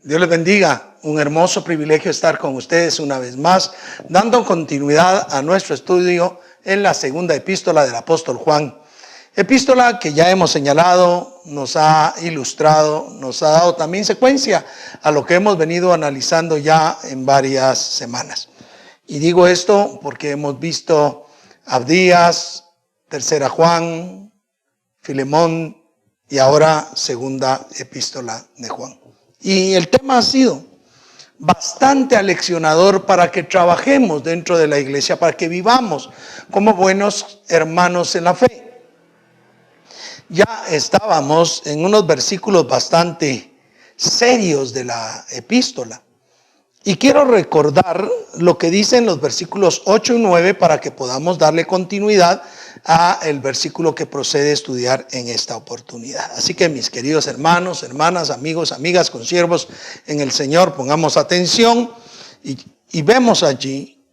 Dios les bendiga. Un hermoso privilegio estar con ustedes una vez más, dando continuidad a nuestro estudio en la segunda epístola del apóstol Juan. Epístola que ya hemos señalado, nos ha ilustrado, nos ha dado también secuencia a lo que hemos venido analizando ya en varias semanas. Y digo esto porque hemos visto Abdías, tercera Juan, Filemón y ahora segunda epístola de Juan. Y el tema ha sido bastante aleccionador para que trabajemos dentro de la iglesia, para que vivamos como buenos hermanos en la fe. Ya estábamos en unos versículos bastante serios de la epístola. Y quiero recordar lo que dicen los versículos 8 y 9 para que podamos darle continuidad a el versículo que procede a estudiar en esta oportunidad. Así que mis queridos hermanos, hermanas, amigos, amigas, consiervos en el Señor, pongamos atención y vemos allí,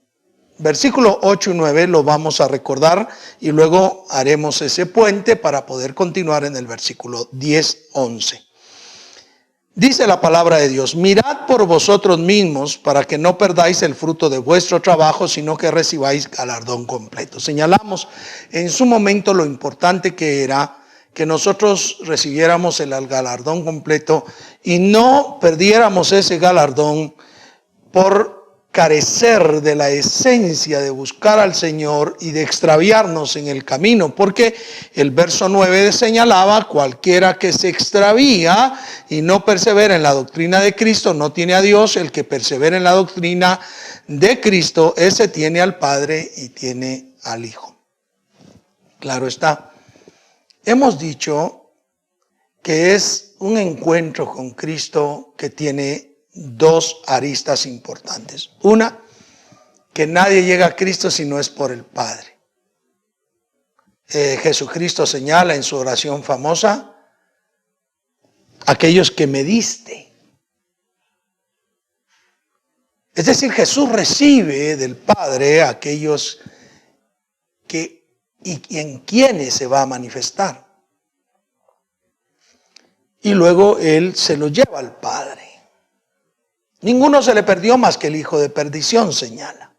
versículo 8 y 9 lo vamos a recordar y luego haremos ese puente para poder continuar en el versículo 10, 11. Dice la palabra de Dios: mirad por vosotros mismos para que no perdáis el fruto de vuestro trabajo, sino que recibáis galardón completo. Señalamos en su momento lo importante que era que nosotros recibiéramos el galardón completo y no perdiéramos ese galardón por carecer de la esencia de buscar al Señor y de extraviarnos en el camino, porque el verso 9 señalaba: cualquiera que se extravía y no persevera en la doctrina de Cristo no tiene a Dios. El que persevera en la doctrina de Cristo, ese tiene al Padre y tiene al Hijo. Claro está, hemos dicho que es un encuentro con Cristo que tiene dos aristas importantes. Una, que nadie llega a Cristo si no es por el Padre. Jesucristo señala en su oración famosa: aquellos que me diste. Es decir, Jesús recibe del Padre a aquellos que y en quienes se va a manifestar. Y luego Él se lo lleva al Padre. Ninguno se le perdió más que el hijo de perdición, señala.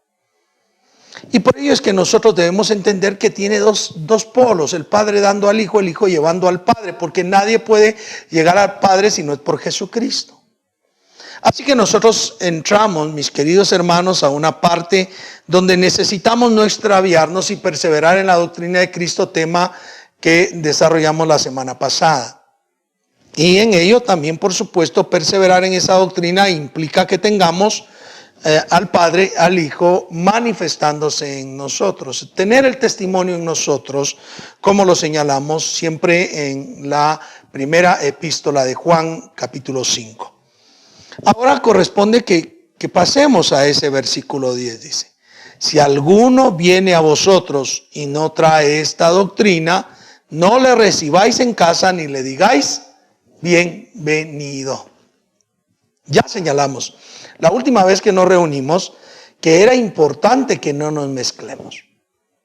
Y por ello es que nosotros debemos entender que tiene dos polos: el Padre dando al Hijo, el Hijo llevando al Padre, porque nadie puede llegar al Padre si no es por Jesucristo. Así que nosotros entramos, mis queridos hermanos, a una parte donde necesitamos no extraviarnos y perseverar en la doctrina de Cristo, tema que desarrollamos la semana pasada. Y en ello también, por supuesto, perseverar en esa doctrina implica que tengamos al Padre, al Hijo manifestándose en nosotros. Tener el testimonio en nosotros, como lo señalamos siempre en la primera epístola de Juan, capítulo 5. Ahora corresponde que pasemos a ese versículo 10, dice: si alguno viene a vosotros y no trae esta doctrina, no le recibáis en casa ni le digáis: bienvenido. Ya señalamos la última vez que nos reunimos que era importante que no nos mezclemos,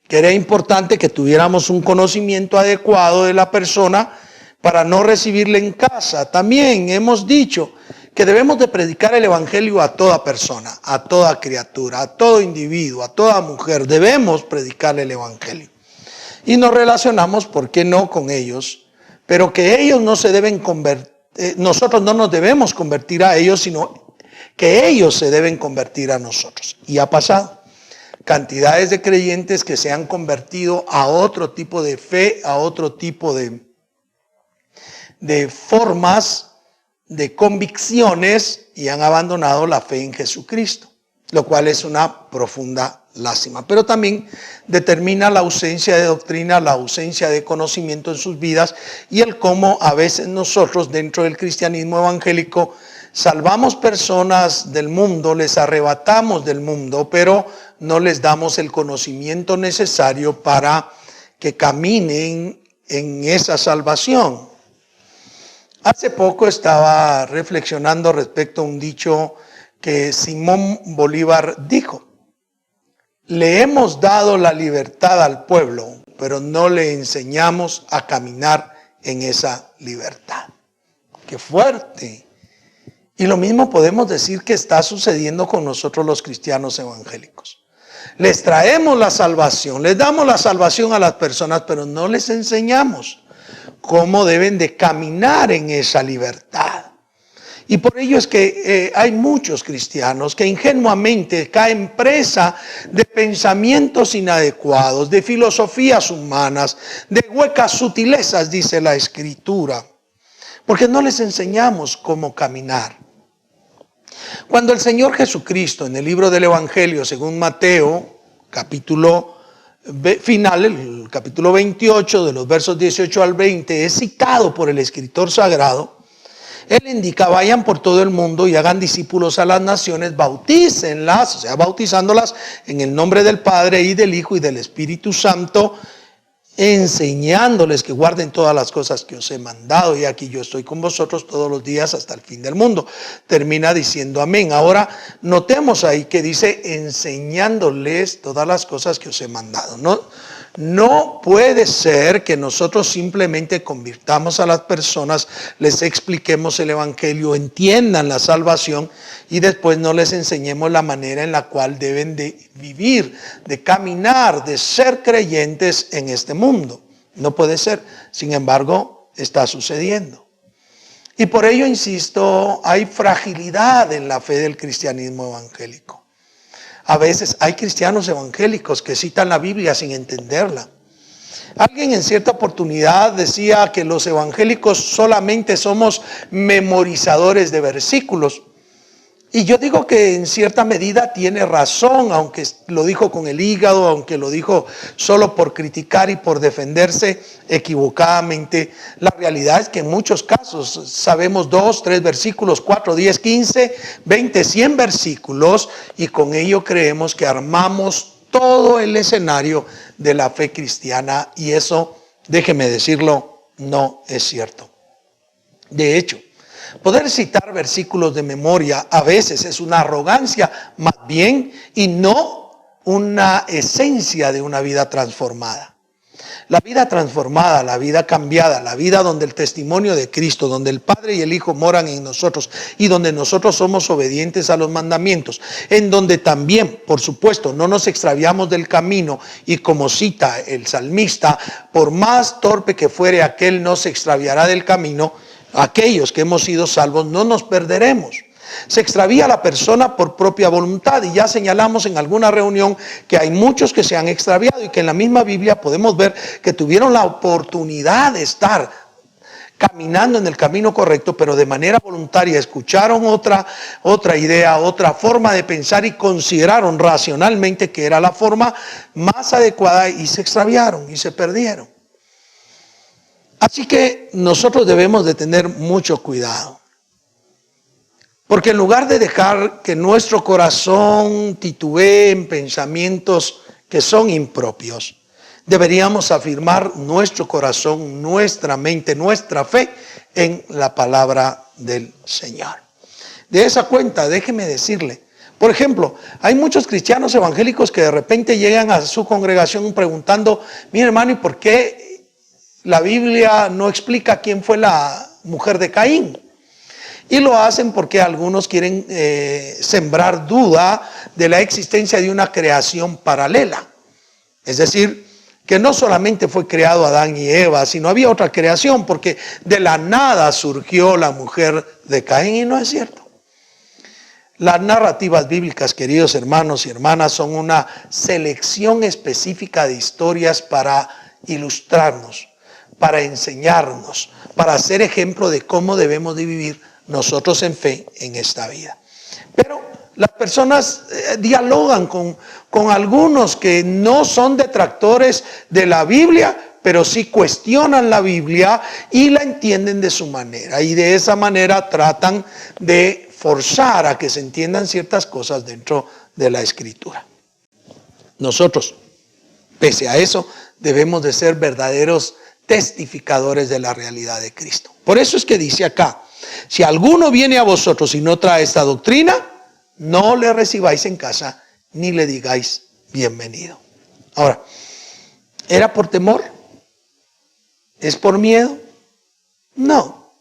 que era importante que tuviéramos un conocimiento adecuado de la persona para no recibirle en casa. También hemos dicho que debemos de predicar el evangelio a toda persona, a toda criatura, a todo individuo, a toda mujer. Debemos predicar el evangelio. Y nos relacionamos, ¿por qué no?, con ellos. Pero que ellos no se deben convertir, nosotros no nos debemos convertir a ellos, sino que ellos se deben convertir a nosotros. Y ha pasado. Cantidades de creyentes que se han convertido a otro tipo de fe, a otro tipo de formas, de convicciones, y han abandonado la fe en Jesucristo, lo cual es una profunda lástima, pero también determina la ausencia de doctrina, la ausencia de conocimiento en sus vidas y el cómo a veces nosotros dentro del cristianismo evangélico salvamos personas del mundo, les arrebatamos del mundo, pero no les damos el conocimiento necesario para que caminen en esa salvación. Hace poco estaba reflexionando respecto a un dicho que Simón Bolívar dijo: le hemos dado la libertad al pueblo, pero no le enseñamos a caminar en esa libertad. ¡Qué fuerte! Y lo mismo podemos decir que está sucediendo con nosotros los cristianos evangélicos. Les traemos la salvación, les damos la salvación a las personas, pero no les enseñamos cómo deben de caminar en esa libertad. Y por ello es que hay muchos cristianos que ingenuamente caen presa de pensamientos inadecuados, de filosofías humanas, de huecas sutilezas, dice la Escritura, porque no les enseñamos cómo caminar. Cuando el Señor Jesucristo, en el libro del Evangelio, según Mateo, capítulo final, el capítulo 28, de los versos 18 al 20, es citado por el escritor sagrado, Él indica: vayan por todo el mundo y hagan discípulos a las naciones, bautícenlas, o sea, bautizándolas en el nombre del Padre y del Hijo y del Espíritu Santo, enseñándoles que guarden todas las cosas que os he mandado, y aquí yo estoy con vosotros todos los días hasta el fin del mundo. Termina diciendo amén. Ahora notemos ahí que dice enseñándoles todas las cosas que os he mandado. No puede ser que nosotros simplemente convirtamos a las personas, les expliquemos el evangelio, entiendan la salvación y después no les enseñemos la manera en la cual deben de vivir, de caminar, de ser creyentes en este mundo. No puede ser. Sin embargo, está sucediendo. Y por ello, insisto, hay fragilidad en la fe del cristianismo evangélico. A veces hay cristianos evangélicos que citan la Biblia sin entenderla. Alguien en cierta oportunidad decía que los evangélicos solamente somos memorizadores de versículos. Y yo digo que en cierta medida tiene razón, aunque lo dijo con el hígado, aunque lo dijo solo por criticar y por defenderse equivocadamente. La realidad es que en muchos casos sabemos 2, 3 versículos, 4, 10, 15, 20, 100 versículos, y con ello creemos que armamos todo el escenario de la fe cristiana, y eso, déjeme decirlo, no es cierto. De hecho, poder citar versículos de memoria a veces es una arrogancia, más bien, y no una esencia de una vida transformada. La vida transformada, la vida cambiada, la vida donde el testimonio de Cristo, donde el Padre y el Hijo moran en nosotros y donde nosotros somos obedientes a los mandamientos, en donde también, por supuesto, no nos extraviamos del camino, y como cita el salmista, por más torpe que fuere aquel, no se extraviará del camino. Aquellos que hemos sido salvos no nos perderemos. Se extravía la persona por propia voluntad, y ya señalamos en alguna reunión que hay muchos que se han extraviado y que en la misma Biblia podemos ver que tuvieron la oportunidad de estar caminando en el camino correcto, pero de manera voluntaria escucharon otra idea, otra forma de pensar, y consideraron racionalmente que era la forma más adecuada, y se extraviaron y se perdieron. Así que nosotros debemos de tener mucho cuidado, porque en lugar de dejar que nuestro corazón titubee en pensamientos que son impropios, deberíamos afirmar nuestro corazón, nuestra mente, nuestra fe en la palabra del Señor. De esa cuenta, déjeme decirle, por ejemplo, hay muchos cristianos evangélicos que de repente llegan a su congregación preguntando: mire, hermano, ¿y por qué la Biblia no explica quién fue la mujer de Caín? Y lo hacen porque algunos quieren sembrar duda de la existencia de una creación paralela. Es decir, que no solamente fue creado Adán y Eva, sino había otra creación, porque de la nada surgió la mujer de Caín, y no es cierto. Las narrativas bíblicas, queridos hermanos y hermanas, son una selección específica de historias para ilustrarnos, para enseñarnos, para ser ejemplo de cómo debemos de vivir nosotros en fe en esta vida. Pero las personas dialogan con algunos que no son detractores de la Biblia, pero sí cuestionan la Biblia y la entienden de su manera, y de esa manera tratan de forzar a que se entiendan ciertas cosas dentro de la Escritura. Nosotros, pese a eso, debemos de ser verdaderos testificadores de la realidad de Cristo. Por eso es que dice acá: si alguno viene a vosotros y no trae esta doctrina, no le recibáis en casa, ni le digáis bienvenido. Ahora, ¿era por temor? ¿Es por miedo? No,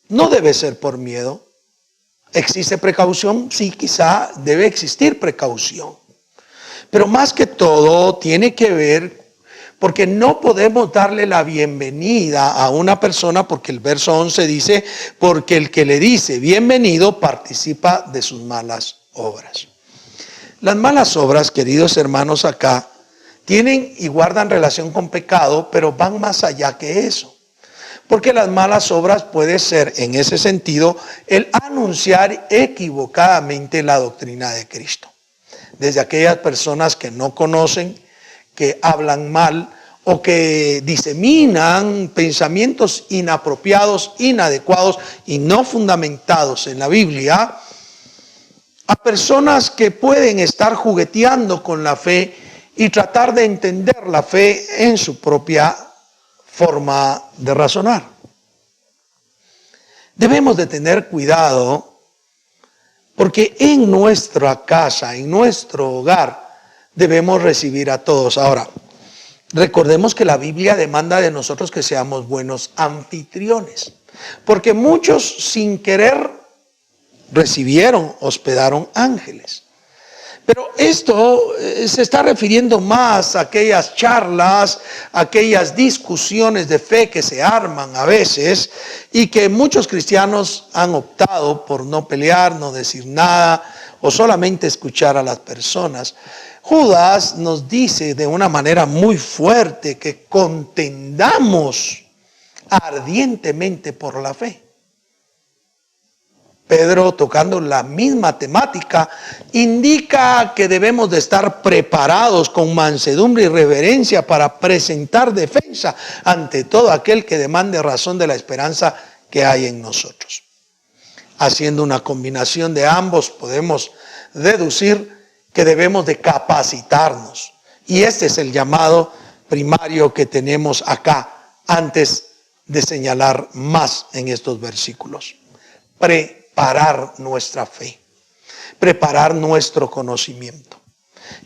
no debe ser por miedo. ¿Existe precaución? Sí, quizá debe existir precaución. Pero más que todo tiene que ver, porque no podemos darle la bienvenida a una persona, porque el verso 11 dice, porque el que le dice bienvenido participa de sus malas obras. Las malas obras, queridos hermanos, acá tienen y guardan relación con pecado, pero van más allá que eso. Porque las malas obras puede ser, en ese sentido, el anunciar equivocadamente la doctrina de Cristo. Desde aquellas personas que no conocen, que hablan mal o que diseminan pensamientos inapropiados, inadecuados y no fundamentados en la Biblia, a personas que pueden estar jugueteando con la fe y tratar de entender la fe en su propia forma de razonar. Debemos de tener cuidado porque en nuestra casa, en nuestro hogar, debemos recibir a todos. Ahora, recordemos que la Biblia demanda de nosotros que seamos buenos anfitriones, porque muchos sin querer hospedaron ángeles. Pero esto se está refiriendo más a aquellas charlas, aquellas discusiones de fe que se arman a veces y que muchos cristianos han optado por no pelear, no decir nada o solamente escuchar a las personas. Judas nos dice de una manera muy fuerte que contendamos ardientemente por la fe. Pedro, tocando la misma temática, indica que debemos de estar preparados con mansedumbre y reverencia para presentar defensa ante todo aquel que demande razón de la esperanza que hay en nosotros. Haciendo una combinación de ambos, podemos deducir que debemos de capacitarnos. Y este es el llamado primario que tenemos acá, antes de señalar más en estos versículos. Preparar nuestra fe, preparar nuestro conocimiento.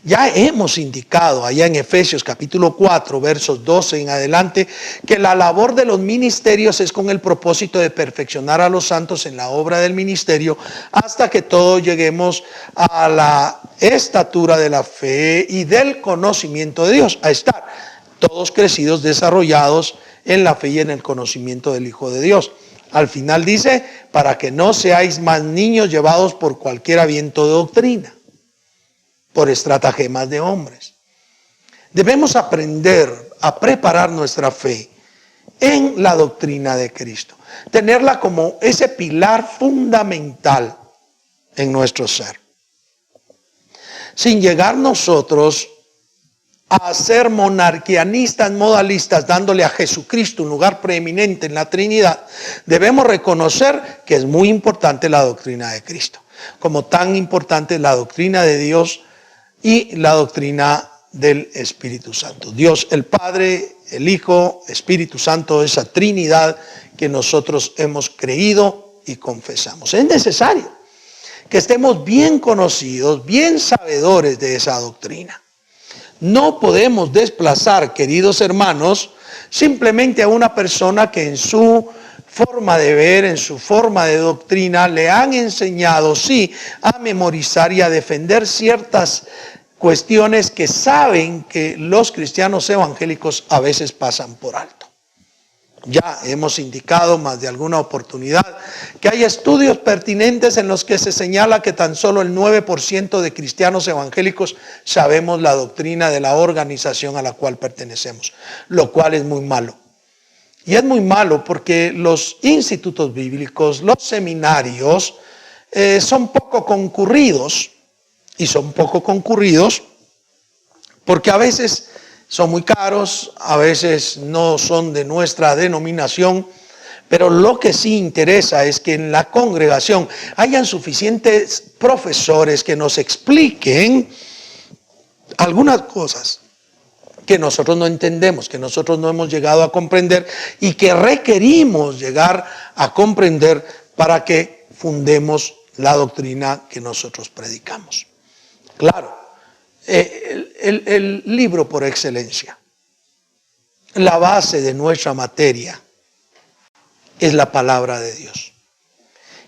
Ya hemos indicado allá en Efesios capítulo 4, versos 12 en adelante, que la labor de los ministerios es con el propósito de perfeccionar a los santos en la obra del ministerio hasta que todos lleguemos a la estatura de la fe y del conocimiento de Dios, a estar todos crecidos, desarrollados en la fe y en el conocimiento del Hijo de Dios. Al final dice, para que no seáis más niños llevados por cualquier viento de doctrina, por estratagemas de hombres. Debemos aprender a preparar nuestra fe en la doctrina de Cristo, tenerla como ese pilar fundamental en nuestro ser. Sin llegar nosotros a ser monarquianistas, modalistas, dándole a Jesucristo un lugar preeminente en la Trinidad, debemos reconocer que es muy importante la doctrina de Cristo, como tan importante es la doctrina de Dios y la doctrina del Espíritu Santo. Dios el Padre, el Hijo, Espíritu Santo, esa Trinidad que nosotros hemos creído y confesamos. Es necesario que estemos bien conocidos, bien sabedores de esa doctrina. No podemos desplazar, queridos hermanos, simplemente a una persona que en su forma de ver, en su forma de doctrina, le han enseñado, sí, a memorizar y a defender ciertas cuestiones que saben que los cristianos evangélicos a veces pasan por alto. Ya hemos indicado más de alguna oportunidad que hay estudios pertinentes en los que se señala que tan solo el 9% de cristianos evangélicos sabemos la doctrina de la organización a la cual pertenecemos, lo cual es muy malo. Y es muy malo porque los institutos bíblicos, los seminarios, son poco concurridos, y son poco concurridos porque a veces son muy caros, a veces no son de nuestra denominación, pero lo que sí interesa es que en la congregación hayan suficientes profesores que nos expliquen algunas cosas que nosotros no entendemos, que nosotros no hemos llegado a comprender y que requerimos llegar a comprender para que fundemos la doctrina que nosotros predicamos. Claro. El libro por excelencia, la base de nuestra materia es la palabra de Dios.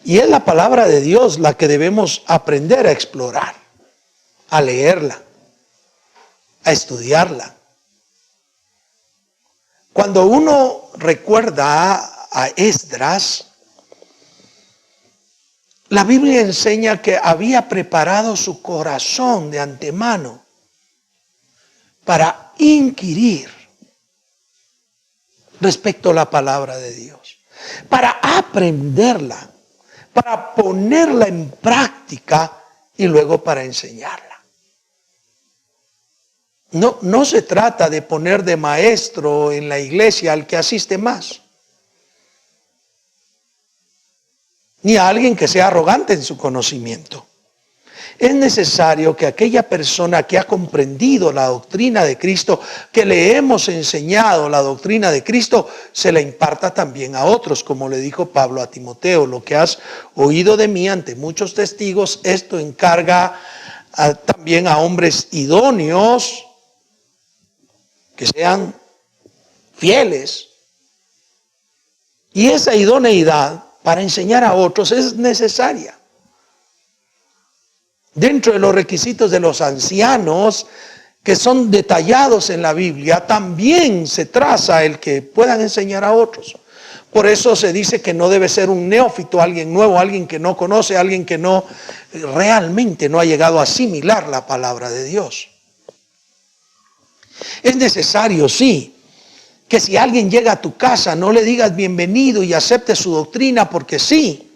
Y es la palabra de Dios la que debemos aprender a explorar, a leerla, a estudiarla. Cuando uno recuerda a Esdras, la Biblia enseña que había preparado su corazón de antemano para inquirir respecto a la palabra de Dios, para aprenderla, para ponerla en práctica y luego para enseñarla. No se trata de poner de maestro en la iglesia al que asiste más, ni a alguien que sea arrogante en su conocimiento. Es necesario que aquella persona que ha comprendido la doctrina de Cristo, que le hemos enseñado la doctrina de Cristo, se la imparta también a otros, como le dijo Pablo a Timoteo: lo que has oído de mí ante muchos testigos, esto encarga también a hombres idóneos, que sean fieles. Y esa idoneidad para enseñar a otros es necesaria. Dentro de los requisitos de los ancianos, que son detallados en la Biblia, también se traza el que puedan enseñar a otros. Por eso se dice que no debe ser un neófito, alguien nuevo, alguien que no conoce, alguien que no realmente no ha llegado a asimilar la palabra de Dios. Es necesario, sí, que si alguien llega a tu casa, no le digas bienvenido y acepte su doctrina porque sí.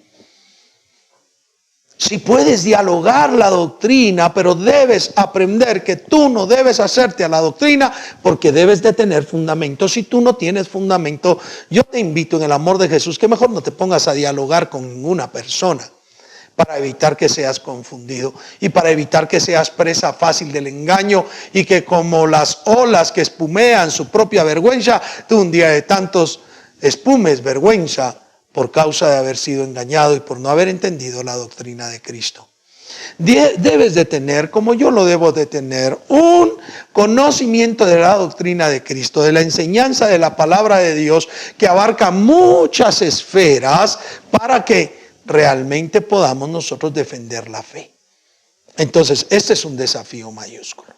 Si puedes dialogar la doctrina, pero debes aprender que tú no debes hacerte a la doctrina porque debes de tener fundamento. Si tú no tienes fundamento, yo te invito en el amor de Jesús que mejor no te pongas a dialogar con ninguna persona, para evitar que seas confundido y para evitar que seas presa fácil del engaño y que, como las olas que espumean su propia vergüenza, tú un día de tantos espumes vergüenza por causa de haber sido engañado y por no haber entendido la doctrina de Cristo. Debes de tener, como yo lo debo de tener, un conocimiento de la doctrina de Cristo, de la enseñanza de la palabra de Dios, que abarca muchas esferas para que realmente podamos nosotros defender la fe. Entonces, este es un desafío mayúsculo.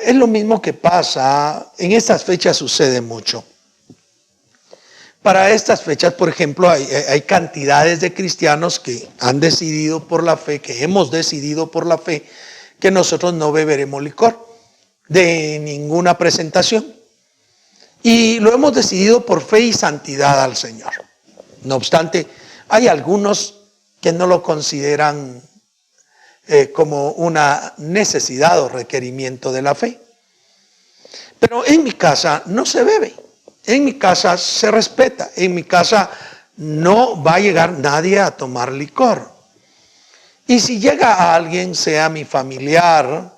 Es lo mismo que pasa, en estas fechas sucede mucho. Para estas fechas, por ejemplo, hay cantidades de cristianos que han decidido por la fe, que hemos decidido por la fe, que nosotros no beberemos licor de ninguna presentación. Y lo hemos decidido por fe y santidad al Señor. No obstante, hay algunos que no lo consideran como una necesidad o requerimiento de la fe. Pero en mi casa no se bebe. En mi casa se respeta. En mi casa no va a llegar nadie a tomar licor. Y si llega alguien, sea mi familiar,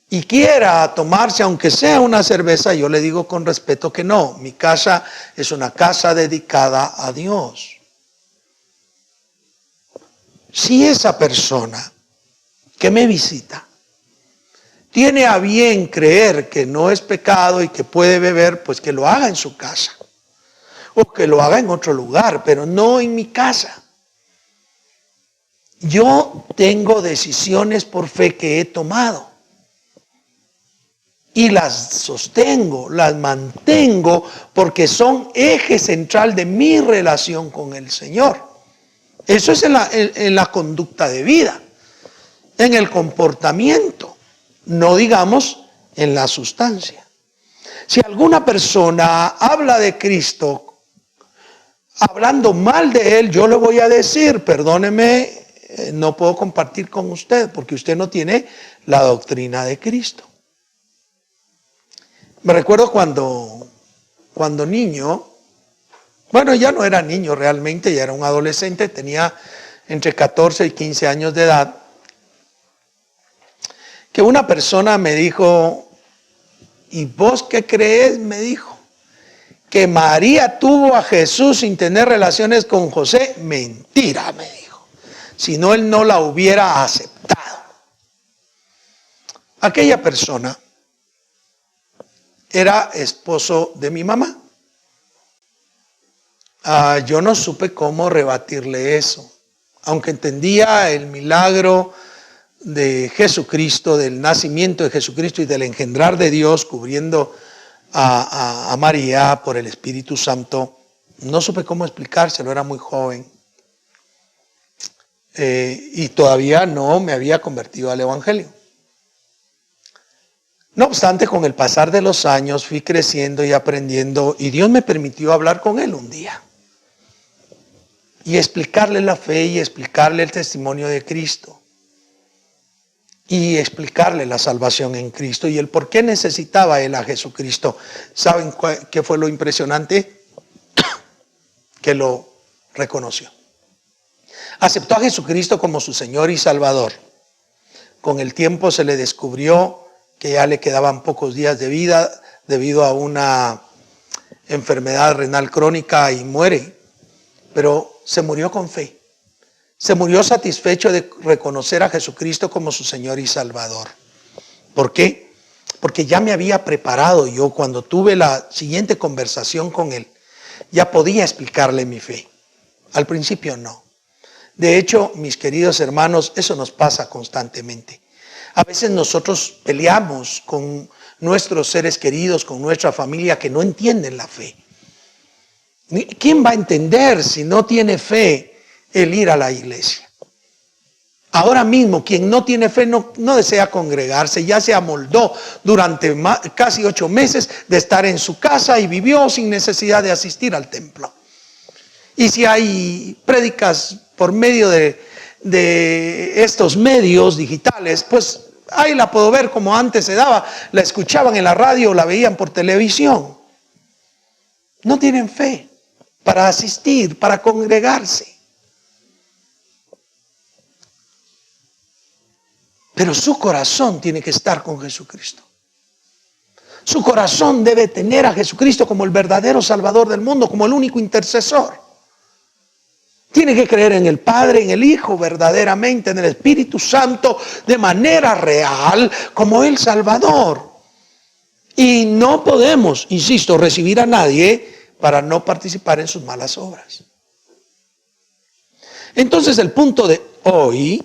y quiera tomarse, aunque sea una cerveza, yo le digo con respeto que no. Mi casa es una casa dedicada a Dios. Si esa persona que me visita tiene a bien creer que no es pecado y que puede beber, pues que lo haga en su casa o que lo haga en otro lugar, pero no en mi casa. Yo tengo decisiones por fe que he tomado y las sostengo, las mantengo porque son eje central de mi relación con el Señor. Eso es en la conducta de vida, en el comportamiento, no digamos en la sustancia. Si alguna persona habla de Cristo, hablando mal de Él, yo le voy a decir: perdóneme, no puedo compartir con usted porque usted no tiene la doctrina de Cristo. Me recuerdo cuando niño, bueno, ya no era niño realmente, ya era un adolescente, tenía entre 14 y 15 años de edad, que una persona me dijo: ¿y vos qué crees? Me dijo, que María tuvo a Jesús sin tener relaciones con José. Mentira, me dijo, si no, él no la hubiera aceptado. Aquella persona era esposo de mi mamá. yo no supe cómo rebatirle eso. Aunque entendía el milagro de Jesucristo, del nacimiento de Jesucristo y del engendrar de Dios cubriendo a María por el Espíritu Santo, no supe cómo explicárselo, era muy joven. Y todavía no me había convertido al Evangelio. No obstante, con el pasar de los años fui creciendo y aprendiendo, y Dios me permitió hablar con él un día y explicarle la fe y explicarle el testimonio de Cristo y explicarle la salvación en Cristo y el por qué necesitaba él a Jesucristo. ¿Saben qué fue lo impresionante? Que lo reconoció. Aceptó a Jesucristo como su Señor y Salvador. Con el tiempo se le descubrió que ya le quedaban pocos días de vida debido a una enfermedad renal crónica y muere. Pero se murió con fe. Se murió satisfecho de reconocer a Jesucristo como su Señor y Salvador. ¿Por qué? Porque ya me había preparado yo cuando tuve la siguiente conversación con él. Ya podía explicarle mi fe. Al principio no. De hecho, mis queridos hermanos, eso nos pasa constantemente. A veces nosotros peleamos con nuestros seres queridos, con nuestra familia que no entienden la fe. ¿Quién va a entender si no tiene fe el ir a la iglesia? Ahora mismo, quien no tiene fe no desea congregarse, ya se amoldó durante casi 8 meses de estar en su casa y vivió sin necesidad de asistir al templo. Y si hay prédicas por medio de estos medios digitales, pues ahí la puedo ver como antes se daba, la escuchaban en la radio o la veían por televisión. No tienen fe para asistir, para congregarse. Pero su corazón tiene que estar con Jesucristo. Su corazón debe tener a Jesucristo como el verdadero Salvador del mundo, como el único intercesor. Tiene que creer en el Padre, en el Hijo, verdaderamente, en el Espíritu Santo, de manera real, como el Salvador. Y no podemos, insisto, recibir a nadie para no participar en sus malas obras. Entonces el punto de hoy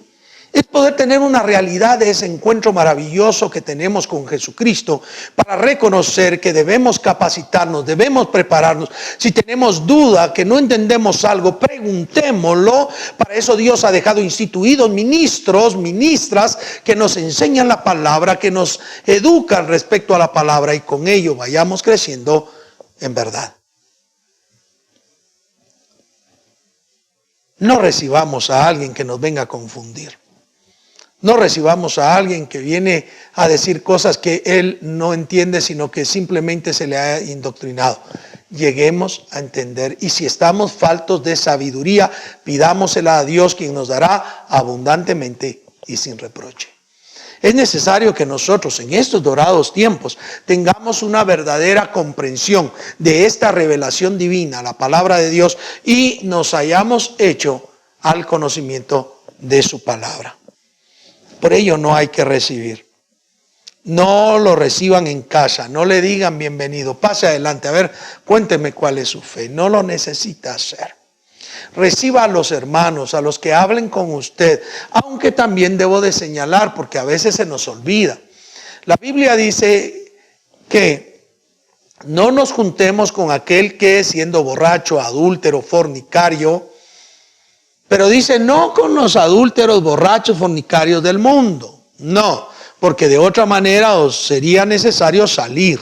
es poder tener una realidad de ese encuentro maravilloso que tenemos con Jesucristo para reconocer que debemos capacitarnos, debemos prepararnos. Si tenemos duda, que no entendemos algo, preguntémoslo. Para eso Dios ha dejado instituidos ministros, ministras que nos enseñan la palabra, que nos educan respecto a la palabra y con ello vayamos creciendo en verdad. No recibamos a alguien que nos venga a confundir. No recibamos a alguien que viene a decir cosas que él no entiende, sino que simplemente se le ha indoctrinado. Lleguemos a entender, y si estamos faltos de sabiduría, pidámosela a Dios, quien nos dará abundantemente y sin reproche. Es necesario que nosotros en estos dorados tiempos tengamos una verdadera comprensión de esta revelación divina, la palabra de Dios, y nos hayamos hecho al conocimiento de su palabra. Por ello no hay que recibir. No lo reciban en casa, no le digan bienvenido, pase adelante, a ver, cuénteme cuál es su fe. No lo necesita hacer. Reciba a los hermanos, a los que hablen con usted, aunque también debo de señalar, porque a veces se nos olvida. La Biblia dice que no nos juntemos con aquel que siendo borracho, adúltero, fornicario, pero dice no con los adúlteros, borrachos, fornicarios del mundo. No, porque de otra manera os sería necesario salir.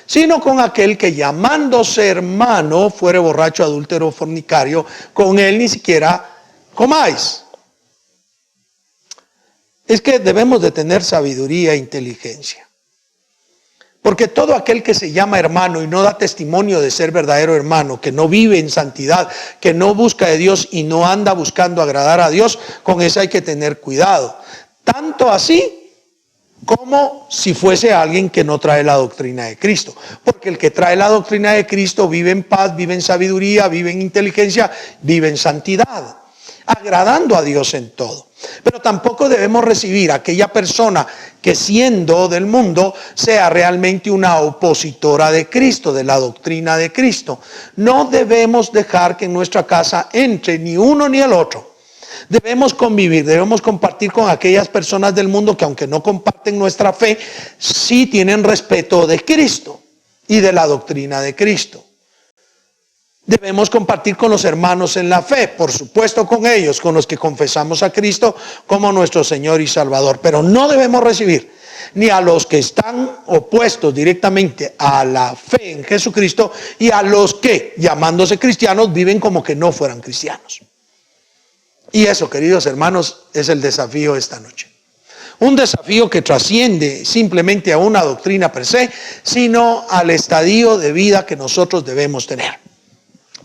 Sino con aquel que llamándose hermano fuere borracho, adúltero, fornicario, con él ni siquiera comáis. Es que debemos de tener sabiduría e inteligencia. Porque todo aquel que se llama hermano y no da testimonio de ser verdadero hermano, que no vive en santidad, que no busca de Dios y no anda buscando agradar a Dios, con eso hay que tener cuidado. Tanto así como si fuese alguien que no trae la doctrina de Cristo. Porque el que trae la doctrina de Cristo vive en paz, vive en sabiduría, vive en inteligencia, vive en santidad. agradando a Dios en todo. Pero tampoco debemos recibir a aquella persona que siendo del mundo sea realmente una opositora de Cristo, de la doctrina de Cristo. No debemos dejar que en nuestra casa entre ni uno ni el otro. Debemos convivir, debemos compartir con aquellas personas del mundo que aunque no comparten nuestra fe, sí tienen respeto de Cristo y de la doctrina de Cristo. Debemos compartir con los hermanos en la fe, por supuesto con ellos, con los que confesamos a Cristo como nuestro Señor y Salvador. Pero no debemos recibir ni a los que están opuestos directamente a la fe en Jesucristo y a los que, llamándose cristianos, viven como que no fueran cristianos. Y eso, queridos hermanos, es el desafío esta noche. Un desafío que trasciende simplemente a una doctrina per se, sino al estadio de vida que nosotros debemos tener.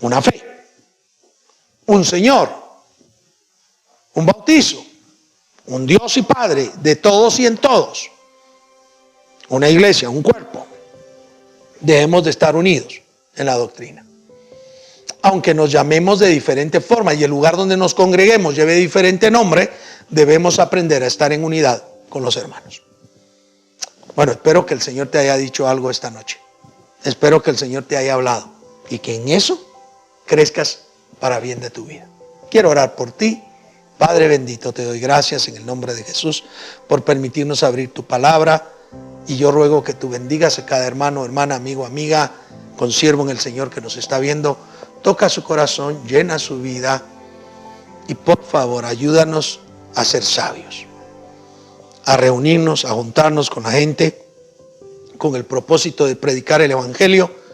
Una fe, un Señor, un bautizo, un Dios y Padre de todos y en todos, una iglesia, un cuerpo. Debemos de estar unidos en la doctrina. Aunque nos llamemos de diferente forma y el lugar donde nos congreguemos lleve diferente nombre, debemos aprender a estar en unidad con los hermanos. Bueno, espero que el Señor te haya dicho algo esta noche. Espero que el Señor te haya hablado y que en eso crezcas para bien de tu vida. Quiero orar por ti. Padre bendito, te doy gracias en el nombre de Jesús por permitirnos abrir tu palabra, y yo ruego que tú bendigas a cada hermano, hermana, amigo, amiga, consiervo en el Señor que nos está viendo. Toca su corazón, llena su vida y por favor ayúdanos a ser sabios, a reunirnos, a juntarnos con la gente con el propósito de predicar el Evangelio,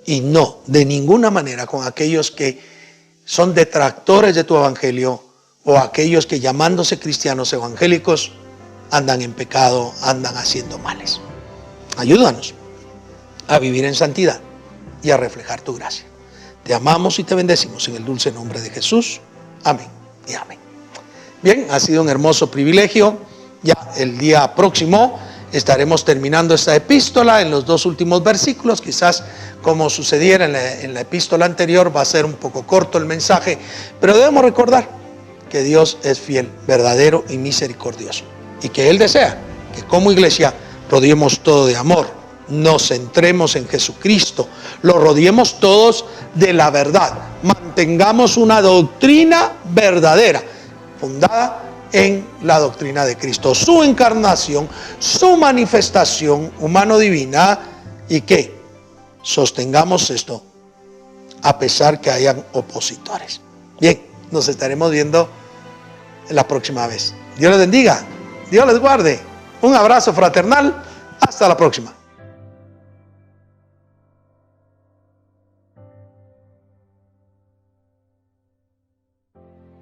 y no de ninguna manera con aquellos que son detractores de tu Evangelio o aquellos que llamándose cristianos evangélicos andan en pecado, andan haciendo males. Ayúdanos a vivir en santidad y a reflejar tu gracia. Te amamos y te bendecimos en el dulce nombre de Jesús. Amén y amén. Bien, ha sido un hermoso privilegio. Ya el día próximo estaremos terminando esta epístola en los 2 últimos versículos. Quizás como sucediera en la epístola anterior, va a ser un poco corto el mensaje, pero debemos recordar que Dios es fiel, verdadero y misericordioso, y que Él desea que como iglesia rodeemos todo de amor, nos centremos en Jesucristo, lo rodeemos todos de la verdad, mantengamos una doctrina verdadera, fundada en la doctrina de Cristo, su encarnación, su manifestación humano-divina, y que sostengamos esto a pesar que hayan opositores. Bien, nos estaremos viendo la próxima vez. Dios les bendiga, Dios les guarde. Un abrazo fraternal, hasta la próxima.